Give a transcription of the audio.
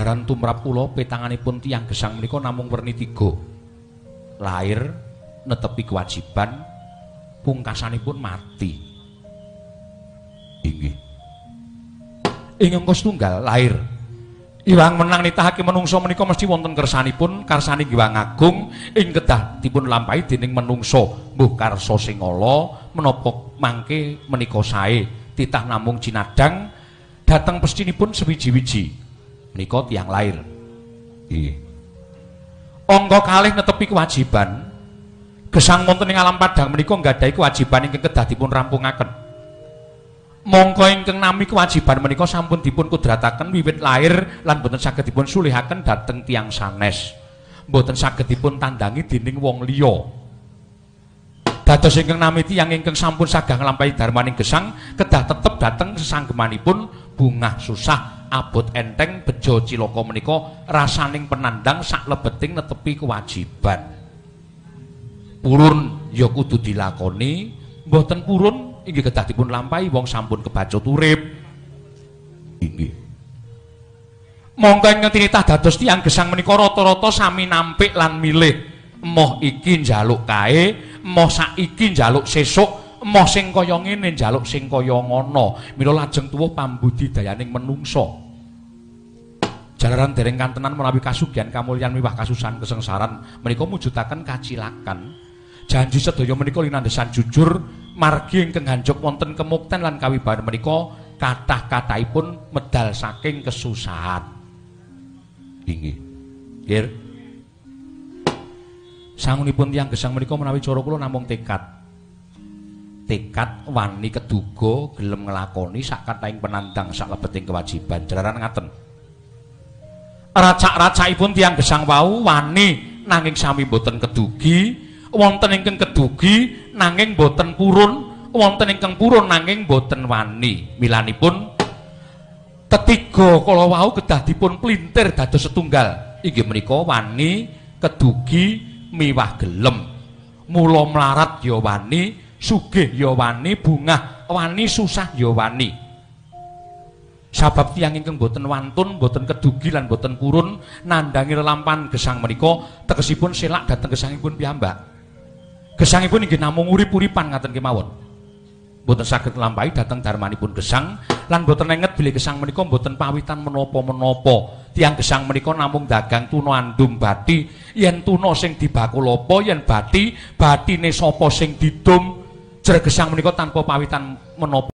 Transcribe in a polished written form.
Jalaran tumrap kula petanganipun tiyang gesang menika namung werni 3. Lair, netepi kewajiban, pungkasanipun mati. Inggih. Ing angka setunggal lair. Iwang menang nitahake menungso menika mesti wonten kersanipun, karsane Hyang Agung ing kedah dipun lampahi dening menungso. Mbuh karsa sing ala menapa mangke menika sae titah namung cinadang dhateng pestinipun sewiji-wiji. Menika tiyang lair. Nggih. Angka kalih netepi kewajiban. Gesang wonten ing alam padang menika nggadahi kewajiban ingkang kedah dipun rampungaken. Mongko ingkang nami kewajiban menika sampun dipun kudrataken wiwit lair lan boten saged dipun sulihaken dhateng tiyang sanes. Boten saged dipun tandangi dening wong liya. Dados ingkang nami tiyang ingkang sampun sagah nglampahi darmaning gesang kedah tetep dhateng sesanggemanipun bungah susah abot enteng bejo cilaka menika rasaning penandang saklebeting netepi kewajiban. Purun ya kudu dilakoni, mboten purun inggih kedah dipun lampahi wong sampun kebacut urip. Inggih. Monggo ing tinitah dados tiyang gesang menika rata-rata sami nampik lan milih. Emoh iki njaluk kae, emoh saiki njaluk sesuk, emoh sing kaya ngene njaluk sing kaya ngono. Mila lajeng tuwuh pambudidayaning menungso. Jalaran dereng kantenan menawi kasugihan kamulyan miwah kasusan kesengsaran menika mujudaken kacilakan. Janji sedaya menika linandhesan jujur margi ingkang hanjuk wonten kemukten lan kawibahan menika kathah-kathahipun medal saking kesusahan. Inggih. Nggih. Sangunipun tiyang gesang menika menawi cara kula namung tekad. Tekad wani keduga gelem nglakoni sak kathahing penandang sak lebeting kewajiban. Jalaran ngaten. Racak-racakipun tiyang gesang wau wani nanging sami boten kedugi, wonten ingkang kedugi nanging boten purun, wonten ingkang purun nanging boten wani. Milanipun ketiga kala wau kedah dipun plintir dados setunggal. Inggih menika wani, kedugi, miwah gelem. Mula mlarat ya wani, sugih ya wani, bungah wani, susah ya wani. Sabab tiyang ingkang boten wantun, boten kedugi lan boten purun nandhangi lelampahan gesang menika tegesipun selak dhateng gesangipun piyambak. Gesangipun inggih namung urip-uripan ngaten kemawon. Boten saged nglampahi dhateng darmanipun gesang lan boten nenget bilih gesang menika boten pawitan menapa-menapa. Tiyang gesang menika namung dagang tuna andum bathi. Yen tuna sing dibakul apa, yen bathi, bathine sapa sing didum. Jer gesang menika tanpa pawitan menapa